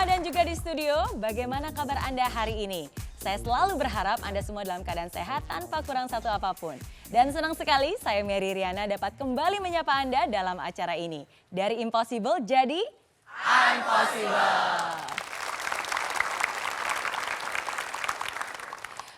rumah dan juga di studio, bagaimana kabar Anda hari ini? Saya selalu berharap Anda semua dalam keadaan sehat tanpa kurang satu apapun. Dan senang sekali saya Mary Riana dapat kembali menyapa Anda dalam acara ini. Dari impossible jadi impossible.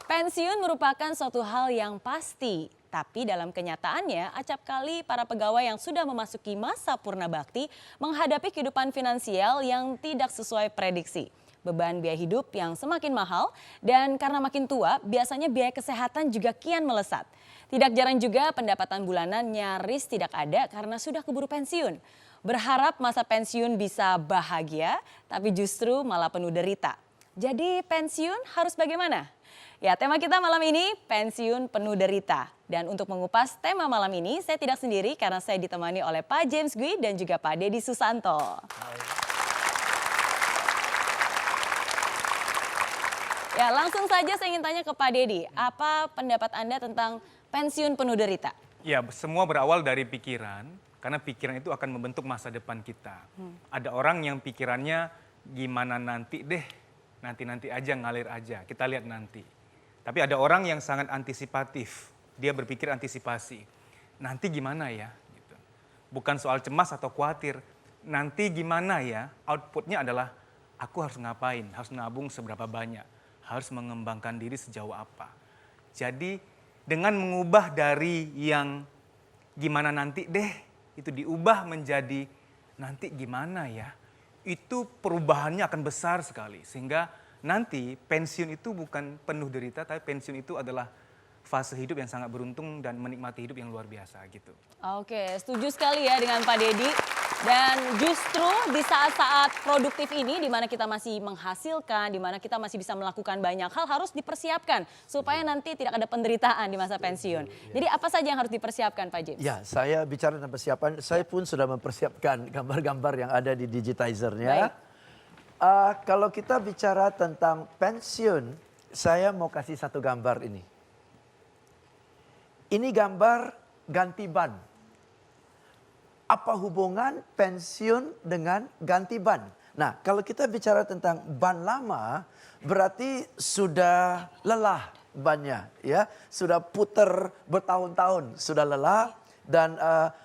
Pensiun merupakan suatu hal yang pasti. Tapi dalam kenyataannya, acap kali para pegawai yang sudah memasuki masa purna bakti menghadapi kehidupan finansial yang tidak sesuai prediksi. Beban biaya hidup yang semakin mahal dan karena makin tua, biasanya biaya kesehatan juga kian melesat. Tidak jarang juga pendapatan bulanan nyaris tidak ada karena sudah keburu pensiun. Berharap masa pensiun bisa bahagia, tapi justru malah penuh derita. Jadi pensiun harus bagaimana? Ya, tema kita malam ini pensiun penuh derita. Dan untuk mengupas tema malam ini, saya tidak sendiri karena saya ditemani oleh Pak James Gui dan juga Pak Deddy Susanto. Ya, langsung saja saya ingin tanya ke Pak Deddy, apa pendapat Anda tentang pensiun penuh derita? Ya, semua berawal dari pikiran, karena pikiran itu akan membentuk masa depan kita. Ada orang yang pikirannya gimana nanti deh, nanti-nanti aja, ngalir aja, kita lihat nanti. Tapi ada orang yang sangat antisipatif, dia berpikir antisipasi. Nanti gimana ya? Gitu. Bukan soal cemas atau khawatir, nanti gimana ya? Outputnya adalah aku harus ngapain, harus nabung seberapa banyak, harus mengembangkan diri sejauh apa. Jadi dengan mengubah dari yang gimana nanti deh, itu diubah menjadi nanti gimana ya? Itu perubahannya akan besar sekali sehingga nanti pensiun itu bukan penuh derita, tapi pensiun itu adalah fase hidup yang sangat beruntung dan menikmati hidup yang luar biasa gitu. Oke, setuju sekali ya dengan Pak Deddy. Dan justru di saat-saat produktif ini di mana kita masih menghasilkan, di mana kita masih bisa melakukan banyak hal harus dipersiapkan supaya nanti tidak ada penderitaan di masa pensiun. Jadi apa saja yang harus dipersiapkan Pak James? Ya, saya bicara tentang persiapan, saya pun sudah mempersiapkan gambar-gambar yang ada di digitizer-nya. Kalau kita bicara tentang pensiun, saya mau kasih satu gambar ini. Ini gambar ganti ban. Apa hubungan pensiun dengan ganti ban? Nah, kalau kita bicara tentang ban lama, berarti sudah lelah bannya, ya, sudah putar bertahun-tahun, sudah lelah dan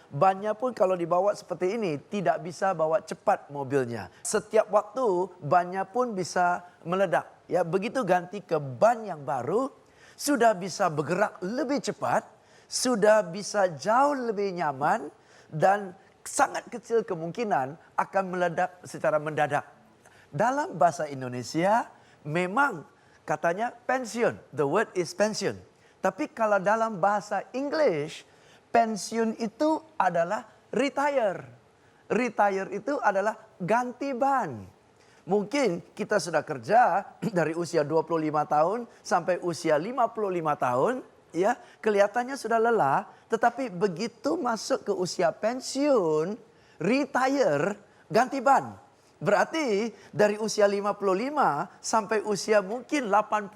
bannya pun kalau dibawa seperti ini tidak bisa bawa cepat mobilnya. Setiap waktu bannya pun bisa meledak. Ya, begitu ganti ke ban yang baru, sudah bisa bergerak lebih cepat, sudah bisa jauh lebih nyaman dan sangat kecil kemungkinan akan meledak secara mendadak. Dalam bahasa Indonesia memang katanya pensiun, the word is pensiun. Tapi kalau dalam bahasa English, pensiun itu adalah retire. Retire itu adalah ganti ban. Mungkin kita sudah kerja dari usia 25 tahun sampai usia 55 tahun, ya, kelihatannya sudah lelah, tetapi begitu masuk ke usia pensiun, retire, ganti ban. Berarti dari usia 55 sampai usia mungkin 85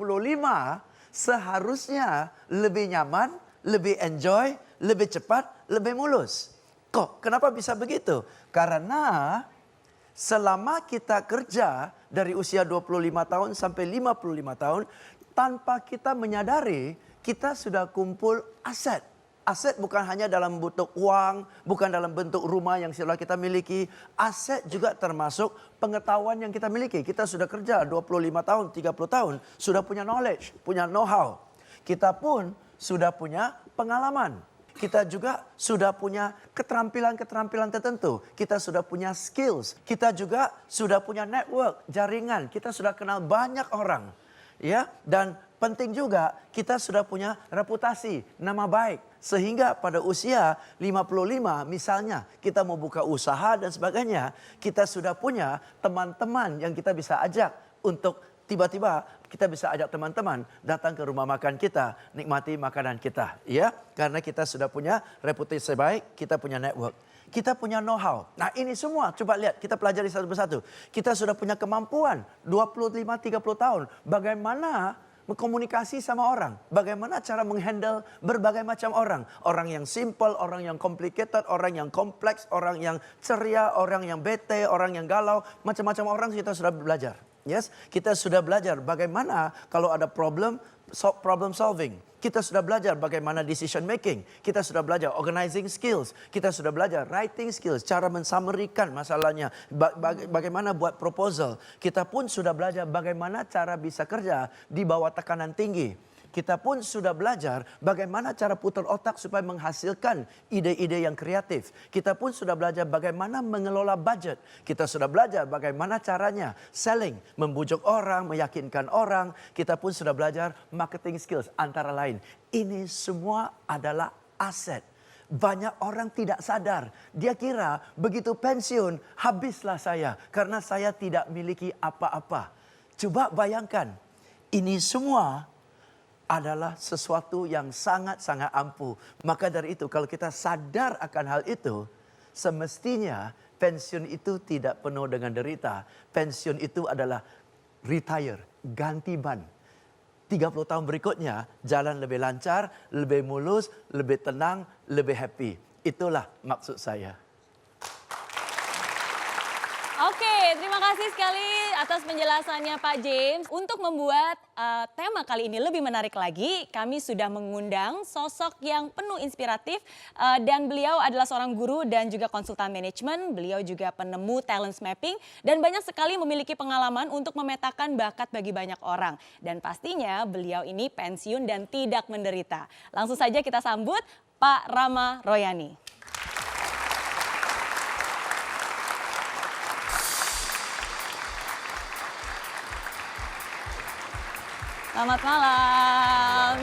seharusnya lebih nyaman, lebih enjoy, lebih cepat, lebih mulus. Kok? Kenapa bisa begitu? Karena selama kita kerja dari usia 25 tahun sampai 55 tahun, tanpa kita menyadari, kita sudah kumpul aset. Aset bukan hanya dalam bentuk uang, bukan dalam bentuk rumah yang sudah kita miliki. Aset juga termasuk pengetahuan yang kita miliki. Kita sudah kerja 25 tahun, 30 tahun, sudah punya knowledge, punya know-how. Kita pun sudah punya pengalaman. Kita juga sudah punya keterampilan-keterampilan tertentu. Kita sudah punya skills. Kita juga sudah punya network, jaringan. Kita sudah kenal banyak orang. Ya, dan penting juga kita sudah punya reputasi, nama baik. Sehingga pada usia 55 misalnya kita mau buka usaha dan sebagainya. Kita sudah punya teman-teman yang kita bisa ajak untuk tiba-tiba kita bisa ajak teman-teman datang ke rumah makan kita, nikmati makanan kita, ya, karena kita sudah punya reputasi baik, kita punya network, kita punya know-how. Nah, ini semua coba lihat, kita pelajari satu persatu. Kita sudah punya kemampuan 25-30 tahun. Bagaimana berkomunikasi sama orang. Bagaimana cara menghandle berbagai macam orang. Orang yang simple, orang yang complicated, orang yang kompleks, orang yang ceria, orang yang bete, orang yang galau. Macam-macam orang kita sudah belajar. Yes, kita sudah belajar bagaimana kalau ada problem solving. Kita sudah belajar bagaimana decision making. Kita sudah belajar organizing skills. Kita sudah belajar writing skills. Cara mensummarikan masalahnya. Bagaimana buat proposal. Kita pun sudah belajar bagaimana cara bisa kerja di bawah tekanan tinggi. Kita pun sudah belajar bagaimana cara putar otak supaya menghasilkan ide-ide yang kreatif. Kita pun sudah belajar bagaimana mengelola budget. Kita sudah belajar bagaimana caranya selling, membujuk orang, meyakinkan orang. Kita pun sudah belajar marketing skills antara lain. Ini semua adalah aset. Banyak orang tidak sadar. Dia kira begitu pensiun, habislah saya karena saya tidak miliki apa-apa. Coba bayangkan, ini semua adalah sesuatu yang sangat-sangat ampuh. Maka dari itu kalau kita sadar akan hal itu, semestinya pensiun itu tidak penuh dengan derita. Pensiun itu adalah retire, ganti ban. 30 tahun berikutnya jalan lebih lancar, lebih mulus, lebih tenang, lebih happy. Itulah maksud saya. Oke, terima kasih sekali atas penjelasannya Pak James. Untuk membuat tema kali ini lebih menarik lagi, kami sudah mengundang sosok yang penuh inspiratif dan beliau adalah seorang guru dan juga konsultan manajemen. Beliau juga penemu talent mapping dan banyak sekali memiliki pengalaman untuk memetakan bakat bagi banyak orang. Dan pastinya beliau ini pensiun dan tidak menderita. Langsung saja kita sambut Pak Rama Royani. Selamat malam.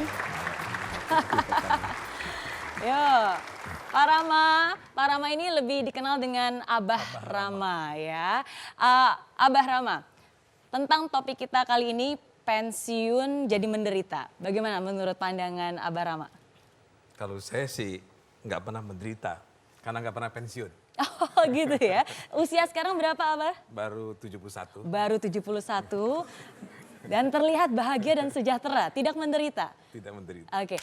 Yo, Pak Rama ini lebih dikenal dengan Abah Rama ya. Abah Rama, tentang topik kita kali ini pensiun jadi menderita. Bagaimana menurut pandangan Abah Rama? Kalau saya sih nggak pernah menderita, karena nggak pernah pensiun. Oh gitu ya. Usia sekarang berapa Abah? Baru 71. Baru 71. Dan terlihat bahagia dan sejahtera, tidak menderita. Tidak menderita. Oke.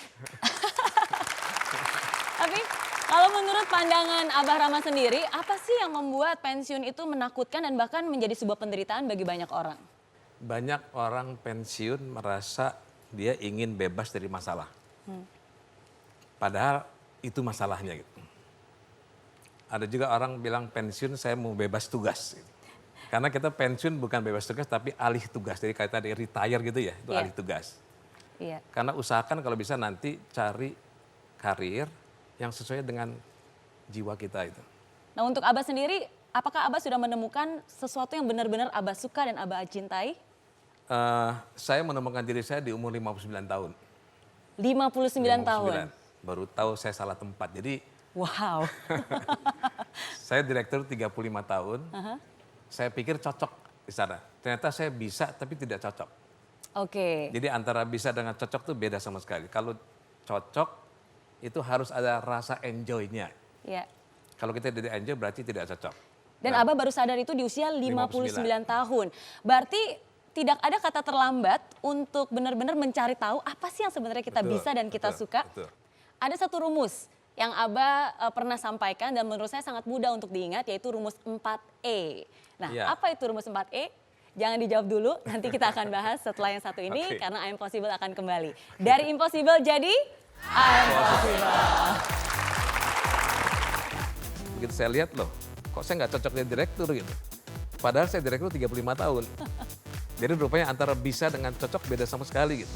Tapi kalau menurut pandangan Abah Rama sendiri, apa sih yang membuat pensiun itu menakutkan dan bahkan menjadi sebuah penderitaan bagi banyak orang? Banyak orang pensiun merasa dia ingin bebas dari masalah. Padahal itu masalahnya gitu. Ada juga orang bilang pensiun saya mau bebas tugas. Gitu. Karena kita pensiun bukan bebas tugas tapi alih tugas. Jadi kayak tadi retire gitu ya, itu alih tugas. Iya. Karena usahakan kalau bisa nanti cari karir yang sesuai dengan jiwa kita itu. Nah untuk Abah sendiri, apakah Abah sudah menemukan sesuatu yang benar-benar Abah suka dan Abah cintai? Saya menemukan diri saya di umur 59 tahun. 59 tahun? Baru tahu saya salah tempat. Jadi wow. saya direktur 35 tahun. Saya pikir cocok di sana. Ternyata saya bisa tapi tidak cocok. Oke. Jadi antara bisa dengan cocok tuh beda sama sekali. Kalau cocok itu harus ada rasa enjoy-nya. Ya. Kalau kita tidak enjoy berarti tidak cocok. Dan Abah baru sadar itu di usia 59 tahun. Berarti tidak ada kata terlambat untuk benar-benar mencari tahu apa sih yang sebenarnya kita bisa dan kita suka. Betul. Ada satu rumus yang Abah pernah sampaikan dan menurut saya sangat mudah untuk diingat yaitu rumus 4E. Nah, apa itu rumus 4E? Jangan dijawab dulu, nanti kita akan bahas setelah yang satu ini karena I'm Possible akan kembali. Dari impossible jadi I'm Possible. Begitu saya lihat loh, kok saya nggak cocok jadi direktur gitu. Padahal saya direktur 35 tahun. Jadi rupanya antara bisa dengan cocok beda sama sekali gitu.